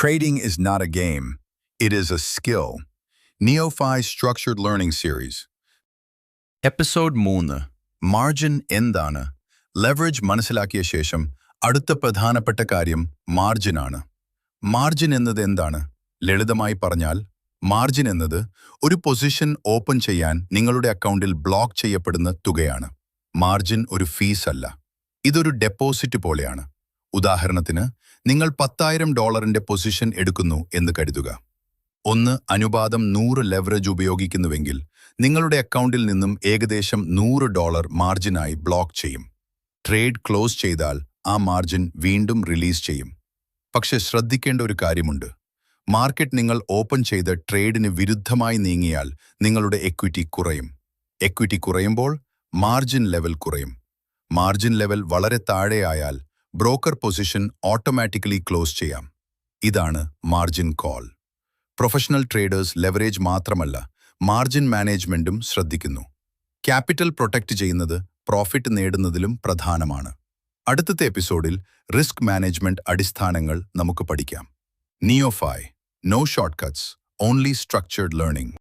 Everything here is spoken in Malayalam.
Trading is not a game. It is a skill. Neophi Structured Learning Series. Episode 3 margin എന്താണ്? ലെവറേജ് മനസ്സിലാക്കിയ ശേഷം അടുത്ത പ്രധാനപ്പെട്ട കാര്യം മാർജിനാണ്. മാർജിൻ എന്നത് എന്താണ്? ലളിതമായി പറഞ്ഞാൽ മാർജിൻ എന്നത് ഒരു പൊസിഷൻ ഓപ്പൺ ചെയ്യാൻ നിങ്ങളുടെ അക്കൗണ്ടിൽ ബ്ലോക്ക് ചെയ്യപ്പെടുന്ന തുകയാണ്. മാർജിൻ ഒരു ഫീസ് അല്ല. ഇതൊരു ഡെപ്പോസിറ്റ് പോലെയാണ്. ഉദാഹരണത്തിന് നിങ്ങൾ $10,000 പൊസിഷൻ എടുക്കുന്നു എന്ന് കരുതുക. അനുപാതം 100 ലെവറേജ് ഉപയോഗിക്കുന്നുവെങ്കിൽ നിങ്ങളുടെ അക്കൗണ്ടിൽ നിന്നും ഏകദേശം $100 മാർജിനായി ബ്ലോക്ക് ചെയ്യും. ട്രേഡ് ക്ലോസ് ചെയ്താൽ ആ മാർജിൻ വീണ്ടും റിലീസ് ചെയ്യും. പക്ഷെ ശ്രദ്ധിക്കേണ്ട ഒരു കാര്യമുണ്ട്. മാർക്കറ്റ് നിങ്ങൾ ഓപ്പൺ ചെയ്ത ട്രേഡിന് വിരുദ്ധമായി നീങ്ങിയാൽ നിങ്ങളുടെ എക്വിറ്റി കുറയും. എക്വിറ്റി കുറയുമ്പോൾ മാർജിൻ ലെവൽ കുറയും. മാർജിൻ ലെവൽ വളരെ താഴെയായാൽ ബ്രോക്കർ പൊസിഷൻ ഓട്ടോമാറ്റിക്കലി ക്ലോസ് ചെയ്യാം. ഇതാണ് margin call. Professional traders leverage മാത്രമല്ല, മാർജിൻ മാനേജ്മെന്റും ശ്രദ്ധിക്കുന്നു. ക്യാപിറ്റൽ പ്രൊട്ടക്റ്റ് ചെയ്യുന്നത് പ്രോഫിറ്റ് നേടുന്നതിലും പ്രധാനമാണ്. അടുത്ത എപ്പിസോഡിൽ റിസ്ക് മാനേജ്മെന്റ് അടിസ്ഥാനങ്ങൾ നമുക്ക് പഠിക്കാം. Neofy, no short cuts, only structured learning.